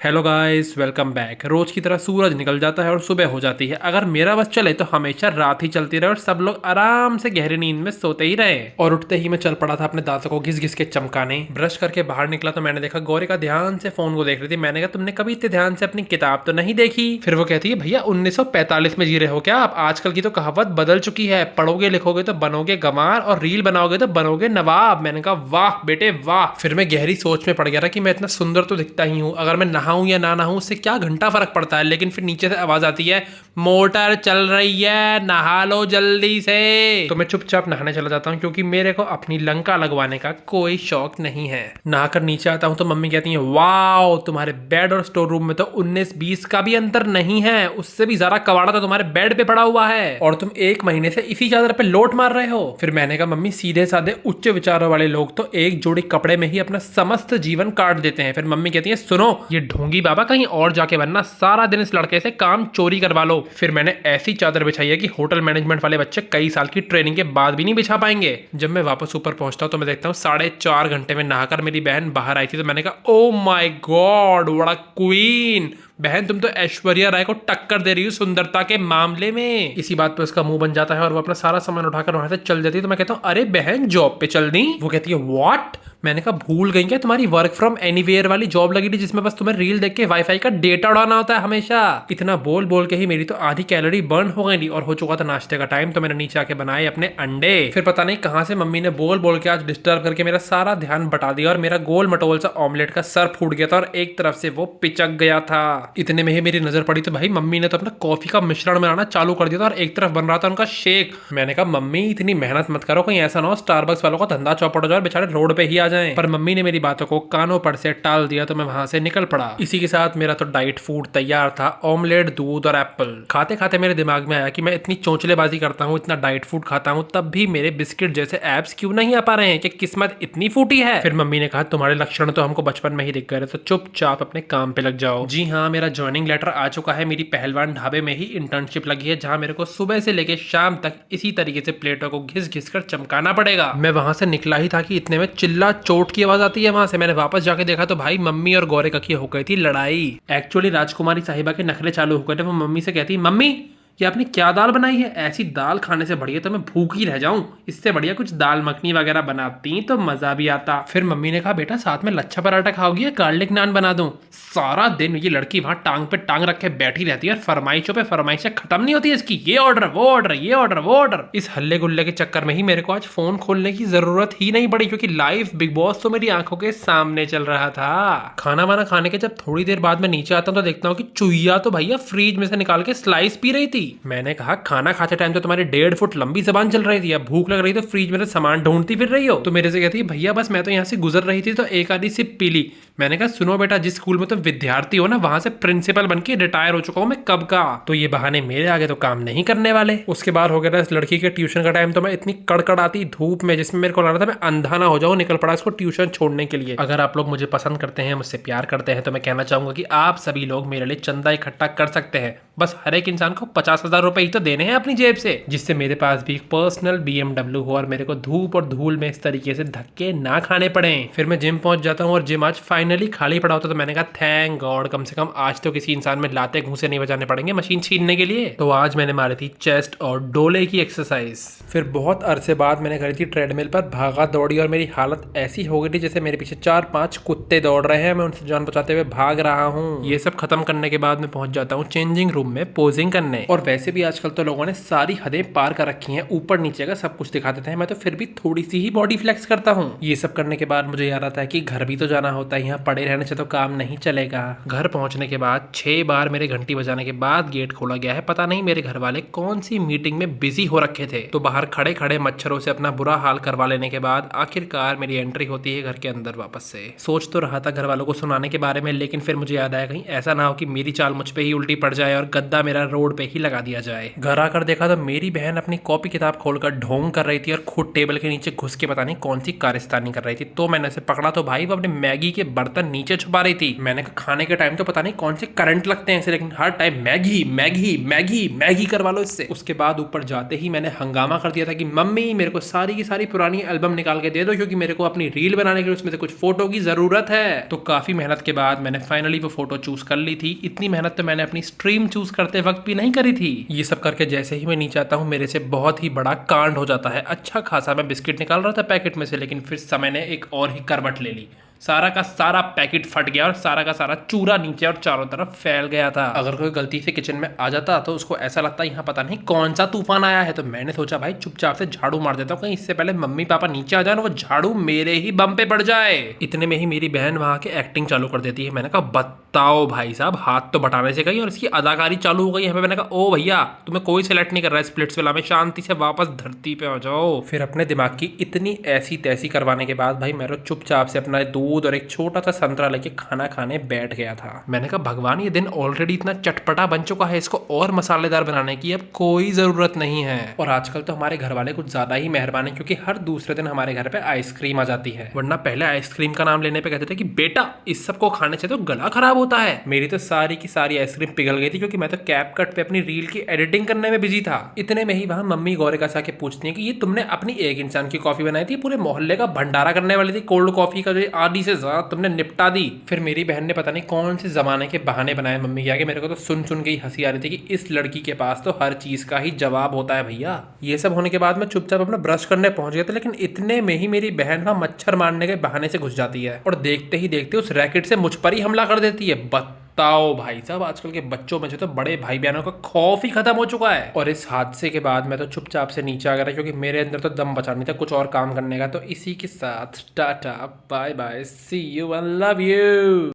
Hello guys, welcome back. रोज की तरह सूरज निकल जाता है और सुबह हो जाती है। अगर मेरा बस चले तो हमेशा रात ही चलती रहे और सब लोग आराम से गहरी नींद में सोते ही रहे। और उठते ही मैं चल पड़ा था अपने दांतों को घिस घिस के चमकाने। ब्रश करके बाहर निकला तो मैंने देखा गौरी का ध्यान से फोन को देख रही थी। मैंने कहा, तुमने कभी इतने ध्यान से अपनी किताब तो नहीं देखी? फिर वो कहती है, भैया 1945 में जी रहे हो क्या आप? आजकल की तो कहावत बदल चुकी है, पढ़ोगे लिखोगे तो बनोगे गंवार और रील बनाओगे तो बनोगे नवाब। मैंने कहा, वाह बेटे वाह। फिर मैं गहरी सोच में पड़ गया था कि मैं इतना सुंदर तो दिखता ही हूँ, अगर मैं नहाऊं या ना नहाऊं उससे क्या घंटा फर्क पड़ता है। लेकिन फिर नीचे से आवाज आती है, मोटर चल रही है, नहा लो जल्दी से। तो मैं चुपचाप नहाने चला जाता हूँ क्योंकि मेरे को अपनी लंका लगवाने का कोई शौक नहीं है। नहाकर नीचे आता हूँ तो मम्मी कहती है, वाओ तुम्हारे बेड और स्टोर रूम में तो 19-20 का भी अंतर नहीं है, उससे भी ज्यादा कबाड़ा तो तुम्हारे बेड पे पड़ा हुआ है और तुम 1 महीने से इसी चादर पे लोट मार रहे हो। फिर मैंने कहा, मम्मी सीधे साधे उच्च विचारों वाले लोग तो एक जोड़ी कपड़े में ही अपना समस्त जीवन काट देते हैं। फिर मम्मी कहती है, सुनो ये ढोंगी बाबा कहीं और जाके बनना, सारा दिन इस लड़के से काम चोरी करवा लो। फिर मैंने ऐसी चादर बिछाई है कि होटल मैनेजमेंट वाले बच्चे कई साल की ट्रेनिंग के बाद भी नहीं बिछा पाएंगे। जब मैं वापस ऊपर पहुंचता हूँ तो मैं देखता हूँ 4.5 घंटे में नहाकर मेरी बहन बाहर आई थी। तो मैंने कहा, oh my God what a queen. बहन तुम तो ऐश्वर्या राय को टक्कर दे रही हो सुंदरता के मामले में। इसी बात पे उसका मुंह बन जाता है और वो अपना सारा सामान उठाकर वहां से चल जाती है। तो मैं कहता हूँ, अरे बहन जॉब पे चल दी? वो कहती है, व्हाट? मैंने कहा, भूल गई क्या तुम्हारी वर्क फ्रॉम एनीवेयर वाली जॉब लगी थी जिसमें बस तुम्हें रील देख के वाईफाई का डेटा उड़ाना होता है हमेशा? इतना बोल बोल के ही मेरी तो आधी कैलोरी बर्न हो गई थी और हो चुका था नाश्ते का टाइम। तो मैंने नीचे आके बनाए अपने अंडे। फिर पता नहीं कहां से मम्मी ने बोल बोल के आज डिस्टर्ब करके मेरा सारा ध्यान बटा दिया और मेरा गोल मटोल सा ऑमलेट का सर फूट गया था और एक तरफ से वो पिचक गया था। इतने में ही मेरी नजर पड़ी तो भाई मम्मी ने तो अपना कॉफी का मिश्रण बनाना चालू कर दिया था और एक तरफ बन रहा था उनका शेक। मैंने कहा, मम्मी इतनी मेहनत मत करो, कहीं ऐसा ना हो स्टारबक्स वालों का धंधा चौपट हो जाए और बेचारे रोड पे ही आ जाएं। पर मम्मी ने मेरी बातों को कानों पर से टाल दिया तो मैं वहां से निकल पड़ा। इसी के साथ मेरा तो डाइट फूड तैयार था, ऑमलेट, दूध और एप्पल। खाते खाते मेरे दिमाग में आया कि मैं इतनी चौंचलेबाजी करता हूँ, इतना डाइट फूड खाता हूँ, तब भी मेरे बिस्किट जैसे एब्स क्यों नहीं आ पा रहे हैं? कि किस्मत इतनी फूटी है? फिर मम्मी ने कहा, तुम्हारे लक्षण तो हमको बचपन में ही दिख गए, तो चुपचाप अपने काम पे लग जाओ। जी हाँ, मेरा ज्वाइनिंग लेटर आ चुका है। मेरी पहलवान ढाबे में ही इंटर्नशिप लगी है जहाँ मेरे को सुबह से लेके शाम तक इसी तरीके से प्लेटों को घिस घिस कर चमकाना पड़ेगा। मैं वहां से निकला ही था कि इतने में चिल्ला चोट की आवाज आती है वहां से। मैंने वापस जाके देखा तो भाई मम्मी और गौरे की हो गई थी लड़ाई। एक्चुअली राजकुमारी साहिबा के नखरे चालू हो गए थे। वो मम्मी से कहती, मम्मी ये आपने क्या दाल बनाई है? ऐसी दाल खाने से बढ़िया तो मैं भूख ही रह जाऊं, इससे बढ़िया कुछ दाल मखनी वगैरह बनाती तो मजा भी आता। फिर मम्मी ने कहा, बेटा साथ में लच्छा पराठा खाओगी या गार्लिक नान बना दूं? सारा दिन ये लड़की वहां टांग पे टांग रख के बैठी रहती है और फरमाइशों पे फरमाइशें खत्म नहीं होती इसकी। ये ऑर्डर वो ऑर्डर, ये ऑर्डर वो ऑर्डर। इस हल्ले गुल्ले के चक्कर में ही मेरे को आज फोन खोलने की जरूरत ही नहीं पड़ी क्योंकि लाइव बिग बॉस तो मेरी आंखों के सामने चल रहा था। खाना वाना खाने के जब थोड़ी देर बाद में नीचे आता हूँ तो देखता हूँ कि चुईया तो भैया फ्रिज में से निकाल के स्लाइस पी रही थी। मैंने कहा, खाना खाते टाइम तो तुम्हारी 1.5 फुट लंबी जबान चल रही थी, अब भूख लग रही तो फ्रिज में से सामान ढूंढती फिर रही हो? तो मेरे से कहती है, भैया बस मैं तो यहाँ से गुजर रही थी तो एक आधी सिप पी ली। मैंने कहा, सुनो बेटा, जिस स्कूल में तुम विद्यार्थी हो ना वहां से प्रिंसिपल बन के रिटायर हो चुका हूँ मैं कब का। तो ये बहाने मेरे आगे तो काम नहीं करने वाले। उसके बाद हो गया था इस लड़की के ट्यूशन का टाइम। तो मैं इतनी कड़कड़ाती धूप में जिसमें मेरे को लग रहा था मैं अंधा ना हो जाऊं, निकल पड़ा इसको ट्यूशन छोड़ने के लिए। अगर आप लोग मुझे पसंद करते हैं, मुझसे प्यार करते हैं, तो मैं कहना चाहूंगा कि आप सभी लोग मेरे लिए चंदा इकट्ठा कर सकते हैं। बस हर एक इंसान को 50,000 रुपए ही तो देने हैं अपनी जेब से, जिससे मेरे पास भी एक पर्सनल BMW हो और मेरे को धूप और धूल में इस तरीके से धक्के ना खाने पड़े। फिर मैं जिम पहुंच जाता हूँ और जिम आज फाइनली खाली पड़ा होता। तो मैंने कहा, थैंक गॉड, कम से कम आज तो किसी इंसान में लाते घूसे नहीं बजाने पड़ेंगे मशीन छीनने के लिए। तो आज मैंने मारी थी चेस्ट और डोले की एक्सरसाइज। फिर बहुत अरसे बाद मैंने करी थी ट्रेडमिल पर भागा दौड़ी और मेरी हालत ऐसी हो गई थी जैसे मेरे पीछे 4-5 कुत्ते दौड़ रहे हैं, मैं उनसे जान बचाते हुए भाग रहा हूँ। ये सब खत्म करने के बाद मैं पहुंच जाता हूँ चेंजिंग रूम में पोजिंग करने। और वैसे भी आजकल तो लोगों ने सारी हदें पार कर रखी हैं, ऊपर नीचे का सब कुछ दिखा देते हैं। मैं तो फिर भी थोड़ी सी ही बॉडी फ्लेक्स करता हूँ। ये सब करने के बाद मुझे याद आता है कि घर भी तो जाना होता है, यहाँ पड़े रहने से तो काम नहीं चलेगा। घर पहुंचने के बाद 6 बार मेरे घंटी बजाने के बाद गेट खोला गया है। पता नहीं मेरे घर वाले कौन सी मीटिंग में बिजी हो रखे थे। तो बाहर खड़े खड़े मच्छरों से अपना बुरा हाल करवा लेने के बाद आखिरकार मेरी एंट्री होती है घर के अंदर वापस से। सोच तो रहा था घर वालों को सुनाने के बारे में, लेकिन फिर मुझे याद आया कहीं ऐसा ना हो कि मेरी चाल मुझ पे ही उल्टी पड़ जाए और गद्दा मेरा रोड पे ही लगा दिया जाए। घर आकर देखा तो मेरी बहन अपनी कॉपी किताब खोलकर ढोंग कर रही थी और खुद टेबल के नीचे घुस के पता नहीं कौन सी कारस्तानी कर रही थी। तो मैंने उसे पकड़ा तो भाई वो अपने मैगी के बर्तन नीचे छुपा रही थी। मैंने कहा खाने के टाइम तो पता नहीं कौन से करंट लगते हैं इसे, लेकिन हर time Maggi Maggi Maggi Maggi करवा लो इससे। उसके बाद ऊपर जाते ही मैंने हंगामा कर दिया था कि मम्मी मेरे को सारी की सारी पुरानी एल्बम निकाल के दे दो, क्योंकि मेरे को अपनी रील बनाने के लिए उसमें से कुछ फोटो की जरूरत है। तो काफी मेहनत के बाद मैंने फाइनली वो फोटो चूज कर ली थी। इतनी मेहनत तो मैंने अपनी स्ट्रीम चूज करते वक्त भी नहीं करी थी। ये सब करके जैसे ही मैं नीचे आता हूँ मेरे से बहुत ही बड़ा कांड हो जाता है। अच्छा खासा मैं बिस्किट निकाल रहा था पैकेट में से, लेकिन फिर समय ने एक और ही करवट ले ली। सारा का सारा पैकेट फट गया और सारा का सारा चूरा नीचे और चारों तरफ फैल गया था। अगर कोई गलती से किचन में आ जाता तो उसको ऐसा लगता यहाँ पता नहीं कौन सा तूफान आया है। तो मैंने सोचा भाई चुपचाप से झाड़ू मार देता हूँ, कहीं इससे पहले मम्मी पापा नीचे आ जाए वो झाड़ू मेरे ही बम पे पड़ जाए। इतने में ही मेरी बहन वहां के एक्टिंग चालू कर देती है। मैंने कहा बताओ भाई साहब, हाथ तो बटाने से गई और इसकी अदाकारी चालू हो गई है। मैंने कहा ओ भैया तुम्हें कोई सिलेक्ट नहीं कर रहा है स्प्लिट्स विला में, शांति से वापस धरती पे आ जाओ। फिर अपने दिमाग की इतनी ऐसी तैसी करवाने के बाद भाई मैं तो चुपचाप से अपना दूध और एक छोटा सा संतरा लेके खाना खाने बैठ गया था। मैंने कहा भगवान ये दिन ऑलरेडी इतना चटपटा बन चुका है, इसको और मसालेदार बनाने की अब कोई जरूरत नहीं है। और आजकल तो हमारे घर वाले कुछ ज्यादा ही मेहरबान है, क्योंकि हर दूसरे दिन हमारे घर पे आइसक्रीम आ जाती है। वरना पहले आइसक्रीम का नाम लेने पे कहते थे कि बेटा इस सब को खाने से तो गला खराब होता है। मेरी तो सारी की सारी आइसक्रीम पिघल गई थी, क्योंकि मैं तो कैप कट पे अपनी रील की एडिटिंग करने में बिजी था। इतने में ही वहां मम्मी गौरिका से आके पूछती है कि ये तुमने अपनी एक इंसान की कॉफी बनाई थी, पूरे मोहल्ले का भंडारा करने वाली थी कोल्ड कॉफी का, जो आधी से ज्यादा तुमने निपटा दी। फिर मेरी बहन ने पता नहीं कौन से जमाने के बहाने बनाए मम्मी के आगे। मेरे को तो सुन सुन के ही हंसी आ रही थी कि इस लड़की के पास तो हर चीज का ही जवाब होता है भैया। ये सब होने के बाद मैं चुपचाप अपना ब्रश करने पहुंच गया था, लेकिन इतने में ही मेरी बहन वहां मच्छर मारने के बहाने से घुस जाती है और देखते ही देखते उस रैकेट से मुझ पर ही हमला कर देती है। बताओ भाई साहब, आजकल के बच्चों में से तो बड़े भाई बहनों का खौफ ही खत्म हो चुका है। और इस हादसे के बाद मैं तो चुपचाप से नीचे आ गया, क्योंकि मेरे अंदर तो दम बचा नहीं था कुछ और काम करने का। तो इसी के साथ tata bye bye, see you and love you.